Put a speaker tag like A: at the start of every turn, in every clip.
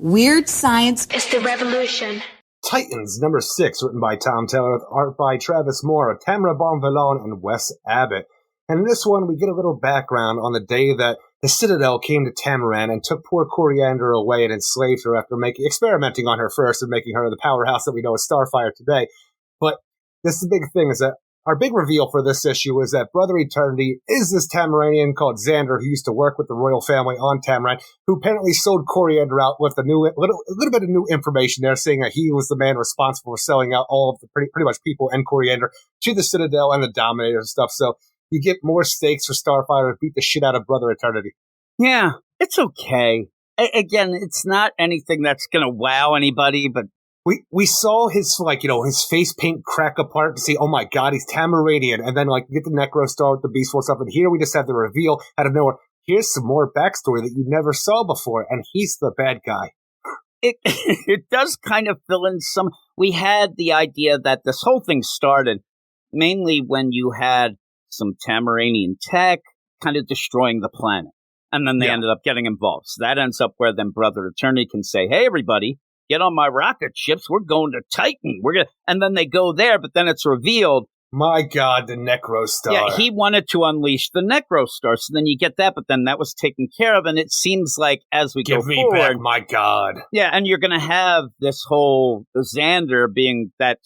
A: Weird science
B: is the revolution.
C: Titans, number 6, written by Tom Taylor, with art by Travis Moore, Tamara Bonvillain, and Wes Abbott. And in this one, we get a little background on the day that the Citadel came to Tamaran and took poor Coriander away and enslaved her after experimenting on her first and making her the powerhouse that we know as Starfire today. But this is the big thing, is that our big reveal for this issue is that Brother Eternity is this Tamaranian called Xander, who used to work with the royal family on Tamaran, who apparently sold Coriander out with a little bit of new information there, saying that he was the man responsible for selling out all of the pretty much people and Coriander to the Citadel and the Dominator and stuff. So you get more stakes for Starfire to beat the shit out of Brother Eternity.
D: Yeah, it's okay. Again, it's not anything that's going to wow anybody, but
C: We saw his, his face paint crack apart to see, oh my god, he's Tamaranian. And then, get the Necro Star with the Beast Force up. And here we just have the reveal out of nowhere. Here's some more backstory that you never saw before. And he's the bad guy.
D: It does kind of fill in some. We had the idea that this whole thing started mainly when you had some Tamaranian tech kind of destroying the planet. And then they ended up getting involved. So that ends up where then Brother Eternity can say, hey, everybody, get on my rocket ships. We're going to Titan. And then they go there, but then it's revealed.
C: My God, the Necro Star.
D: Yeah, he wanted to unleash the Necro Star. So then you get that, but then that was taken care of. And it seems like as we go forward.
C: Give me back, my God.
D: Yeah, and you're going to have this whole Xander being that,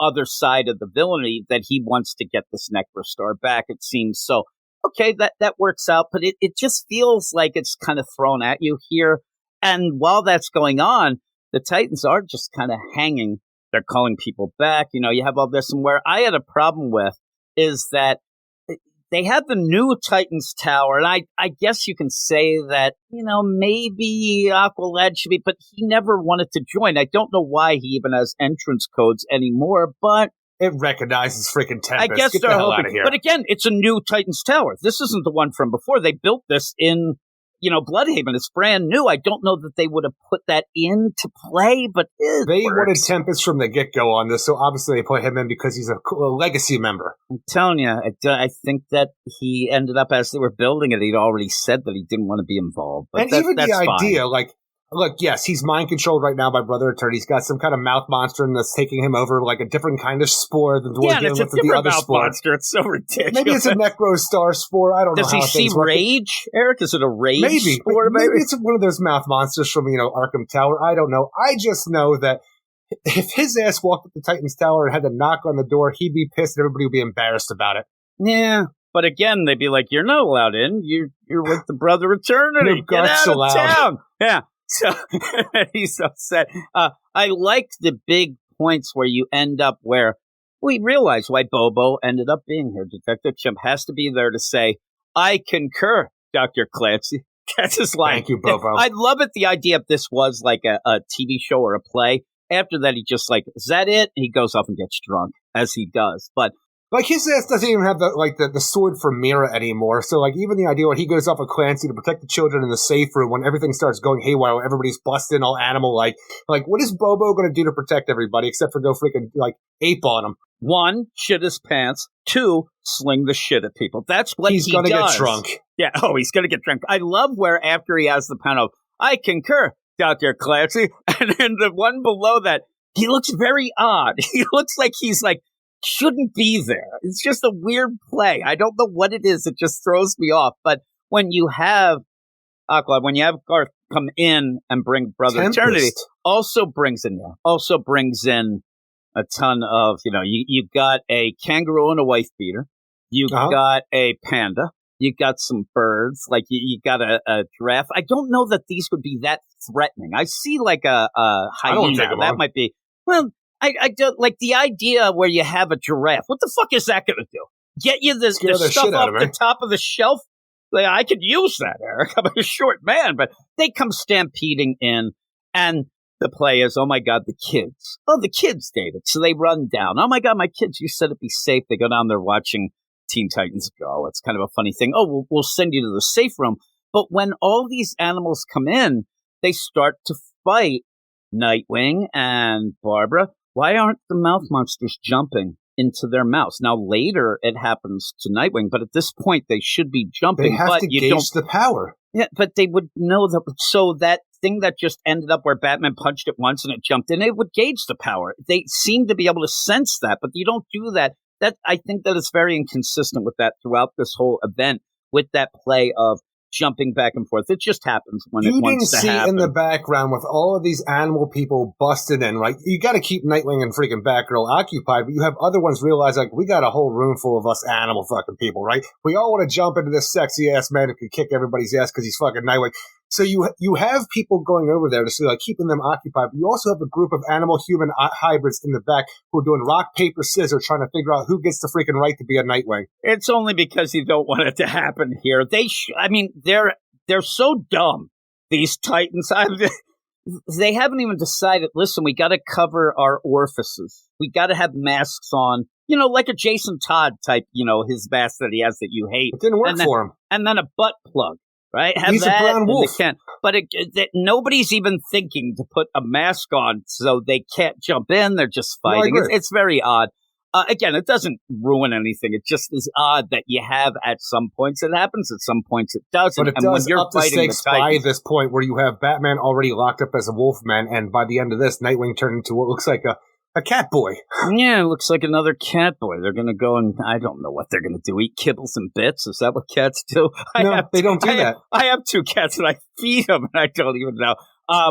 D: other side of the villainy that he wants to get this Necro Star back, it seems. So, okay, that works out. But it just feels like it's kind of thrown at you here. And while that's going on, the Titans are just kind of hanging. They're calling people back. You have all this. And where I had a problem with is that they have the new Titans Tower. And I guess you can say that, maybe Aqualad should be, but he never wanted to join. I don't know why he even has entrance codes anymore, but
C: it recognizes freaking Tempest.
D: I guess
C: Get
D: they're
C: the hell
D: hoping.
C: out of here.
D: But again, it's a new Titans Tower. This isn't the one from before. They built this in Bloodhaven. It's brand new. I don't know that they would have put that into play, but
C: they wanted Tempest from the get-go on this, so obviously they put him in because he's a legacy member.
D: I'm telling you, I think that he ended up, as they were building it, he'd already said that he didn't want to be involved. But
C: and even the idea,
D: fine.
C: Look, yes, he's mind-controlled right now by Brother Eternity. He's got some kind of mouth monster that's taking him over, like a different kind of spore than we're dealing with the other spore.
D: Monster. It's so ridiculous.
C: Maybe it's a Necro Star spore. I don't know.
D: Does he see rage, Eric? Is it a rage spore?
C: Maybe it's one of those mouth monsters from, Arkham Tower. I don't know. I just know that if his ass walked up the Titans Tower and had to knock on the door, he'd be pissed and everybody would be embarrassed about it.
D: Yeah. But again, they'd be like, you're not allowed in. You're with the Brother Eternity. Get out of town. Yeah. So he's upset. I liked the big points where you end up where we realize why Bobo ended up being here. Detective Chimp has to be there to say, I concur, Dr. Clancy. That's his line.
C: Thank you, Bobo.
D: I love it. The idea if this was like a TV show or a play. After that, he just is that it? He goes off and gets drunk, as he does. But
C: his ass doesn't even have the sword for Mira anymore. So even the idea where he goes off with Clancy to protect the children in the safe room when everything starts going haywire, when everybody's busting all animal what is Bobo going to do to protect everybody except for go freaking ape on them?
D: 1, shit his pants. 2, sling the shit at people. That's what
C: he's
D: going to
C: get drunk.
D: Yeah. Oh, he's going to get drunk. I love where after he has the panel, I concur, Dr. Clancy, and then the one below that, he looks very odd. He looks like he's shouldn't be there. It's just a weird play. I don't know what it is. It just throws me off. But when you have Aqualad, when you have Garth come in and bring Brother Eternity, also brings in a ton of, you've got a kangaroo and a wife beater. You've got a panda. You got some birds. You got a giraffe. I don't know that these would be that threatening. I see a hyena. That might be, well, I don't like the idea where you have a giraffe. What the fuck is that going to do? Get you this stuff off the top of the shelf? I could use that, Eric. I'm a short man, but they come stampeding in, and the play is, oh my God, the kids. Oh, the kids, David. So they run down. Oh my God, my kids, you said it'd be safe. They go down there watching Teen Titans Go. It's kind of a funny thing. Oh, we'll send you to the safe room. But when all these animals come in, they start to fight Nightwing and Barbara. Why aren't the mouth monsters jumping into their mouths? Now, later it happens to Nightwing, but at this point they should be jumping.
C: They have to gauge the power.
D: Yeah, but they would know that. So that thing that just ended up where Batman punched it once and it jumped in, it would gauge the power. They seem to be able to sense that, but you don't do that. That I think that it's very inconsistent with that throughout this whole event, with that play of jumping back and forth. It just happens when it wants to happen. You didn't see
C: in the background with all of these animal people busted in, right? You got to keep Nightwing and freaking Batgirl occupied, but you have other ones realize, like, we got a whole room full of us animal fucking people, right? We all want to jump into this sexy ass man who can kick everybody's ass because he's fucking Nightwing. So you have people going over there to see, like, keeping them occupied, but you also have a group of animal-human hybrids in the back who are doing rock, paper, scissors, trying to figure out who gets the freaking right to be a Nightwing.
D: It's only because you don't want it to happen here. They're so dumb, these Titans. They haven't even decided, listen, we got to cover our orifices. We got to have masks on, like a Jason Todd type, his mask that he has that you hate.
C: It didn't work for him.
D: And then a butt plug. Right?
C: He's a brown wolf.
D: But nobody's even thinking to put a mask on so they can't jump in. They're just fighting.
C: No,
D: it's very odd. Again, it doesn't ruin anything. It just is odd that you have at some points it happens, at some points it doesn't.
C: But it does up the stakes by this point where you have Batman already locked up as a Wolfman, and by the end of this, Nightwing turned into what looks like a cat boy.
D: Yeah, it looks like another cat boy. They're going to go and, I don't know what they're going to do, eat kibbles and bits? Is that what cats do?
C: They don't do that.
D: I have 2 cats and I feed them and I don't even know.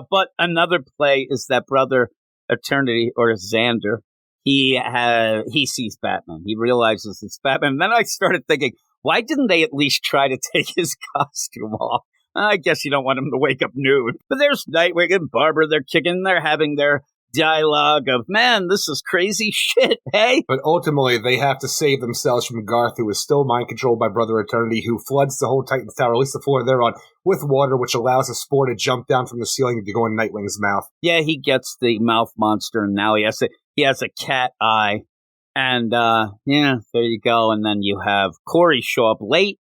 D: But another play is that Brother Eternity, or Xander, he sees Batman. He realizes it's Batman. And then I started thinking, why didn't they at least try to take his costume off? I guess you don't want him to wake up nude. But there's Nightwing and Barbara. They're kicking. They're having their dialogue of, man, this is crazy shit, hey?
C: But ultimately, they have to save themselves from Garth, who is still mind-controlled by Brother Eternity, who floods the whole Titan's Tower, at least the floor they're on, with water, which allows a spore to jump down from the ceiling to go in Nightwing's mouth.
D: Yeah, he gets the mouth monster, and now he has a cat eye. And, there you go. And then you have Corey show up late.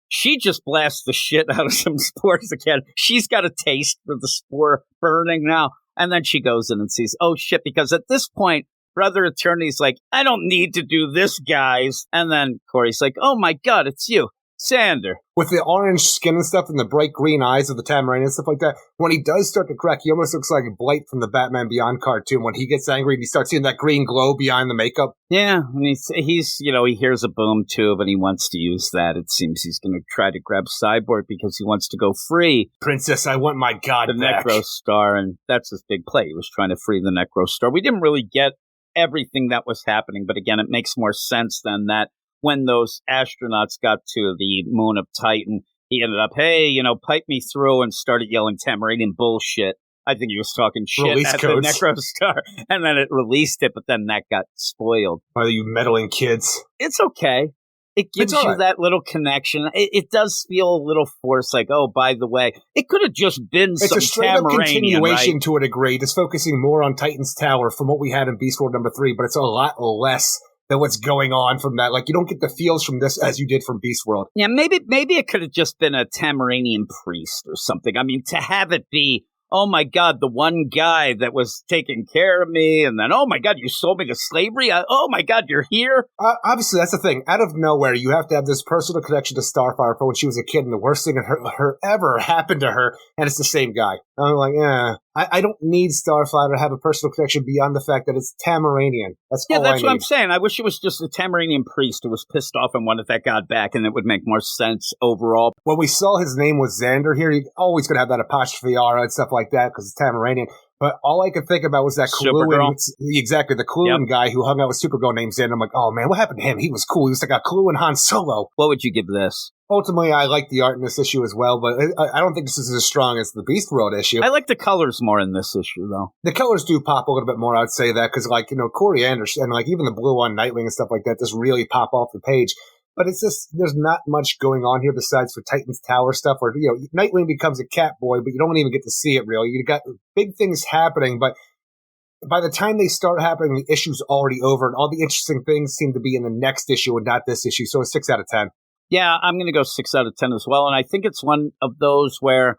D: She just blasts the shit out of some spores again. She's got a taste for the spore burning now. And then she goes in and sees, oh, shit, because at this point, Brother Eternity's like, I don't need to do this, guys. And then Corey's like, oh, my God, it's you, Xander.
C: With the orange skin and stuff and the bright green eyes of the Tamarine and stuff like that, when he does start to crack, he almost looks like Blight from the Batman Beyond cartoon. When he gets angry and he starts seeing that green glow behind the makeup.
D: Yeah, and he's he hears a boom tube and he wants to use that. It seems he's going to try to grab Cyborg because he wants to go free.
C: Princess, I want my god back.
D: The Necro Star, and that's his big play. He was trying to free the Necro Star. We didn't really get everything that was happening, but again, it makes more sense than that. When those astronauts got to the moon of Titan, he ended up, hey, pipe me through, and started yelling Tamarinian bullshit. I think he was talking shit
C: Release
D: at
C: codes.
D: The Necro Star, and then it released it, but then that got spoiled.
C: Are you meddling kids?
D: It's okay. It gives you that little connection. It does feel a little forced, like, oh, by the way, it could have just been some Tamarinian,
C: it's a straight-up continuation,
D: right?
C: To a degree, just focusing more on Titan's Tower from what we had in Beast World number 3, but it's a lot less than what's going on from that. Like, you don't get the feels from this as you did from Beast World.
D: Yeah, maybe it could have just been a Tamarinian priest or something. I mean, to have it be, oh my God, the one guy that was taking care of me, and then, oh my God, you sold me to slavery? Oh my God, you're here?
C: Obviously, that's the thing. Out of nowhere, you have to have this personal connection to Starfire from when she was a kid, and the worst thing that her ever happened to her, and it's the same guy. I'm like, I don't need Starfire to have a personal connection beyond the fact that it's Tamarinian. That's all I need.
D: Yeah, that's what I'm saying. I wish it was just a Tamarinian priest who was pissed off and wanted that god back, and it would make more sense overall.
C: When we saw his name was Xander here, you're always going to have that apostrophe R and stuff like that because it's Tamarinian. But all I could think about was that Cluan, exactly, the Cluan guy who hung out with Supergirl named Xander. I'm like, oh man, what happened to him? He was cool. He was like a Cluan Han Solo.
D: What would you give this?
C: Ultimately, I like the art in this issue as well, but I don't think this is as strong as the Beast World issue.
D: I like the colors more in this issue, though.
C: The colors do pop a little bit more, I'd say that, because, Corey Anderson, and, even the blue on Nightwing and stuff like that just really pop off the page. But it's just, there's not much going on here besides for Titan's Tower stuff where, Nightwing becomes a cat boy, but you don't even get to see it really. You got big things happening, but by the time they start happening, the issue's already over, and all the interesting things seem to be in the next issue and not this issue. So a 6 out of 10.
D: Yeah, I'm going to go 6 out of 10 as well. And I think it's one of those where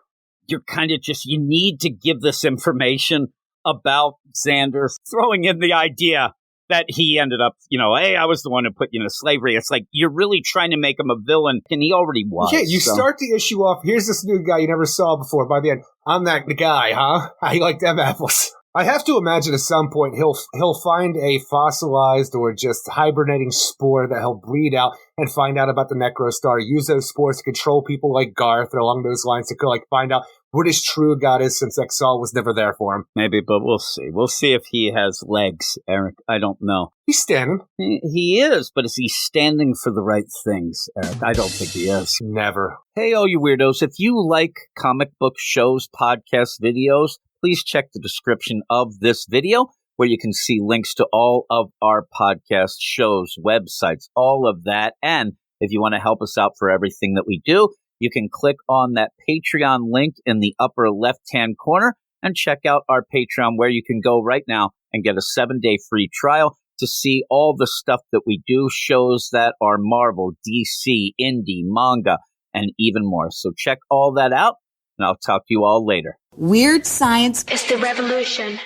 D: you're kind of you need to give this information about Xander, throwing in the idea that he ended up, hey, I was the one who put you into slavery. It's like you're really trying to make him a villain, and he already was.
C: Yeah, you start the issue off, here's this new guy you never saw before. By the end, I'm that guy, huh? I like them apples. I have to imagine at some point he'll find a fossilized or just hibernating spore that he'll breed out and find out about the Necrostar, use those spores to control people like Garth or along those lines to find out what his true god is, since Exalt was never there for him.
D: Maybe, but we'll see. We'll see if he has legs, Eric. I don't know.
C: He's standing.
D: He is, but is he standing for the right things, Eric? I don't think he is.
C: Never.
D: Hey, all you weirdos, if you like comic book shows, podcasts, videos, please check the description of this video where you can see links to all of our podcast shows, websites, all of that. And if you want to help us out for everything that we do, you can click on that Patreon link in the upper left-hand corner and check out our Patreon, where you can go right now and get a 7-day free trial to see all the stuff that we do, shows that are Marvel, DC, indie, manga, and even more. So check all that out, and I'll talk to you all later.
A: Weird science
B: is the revolution.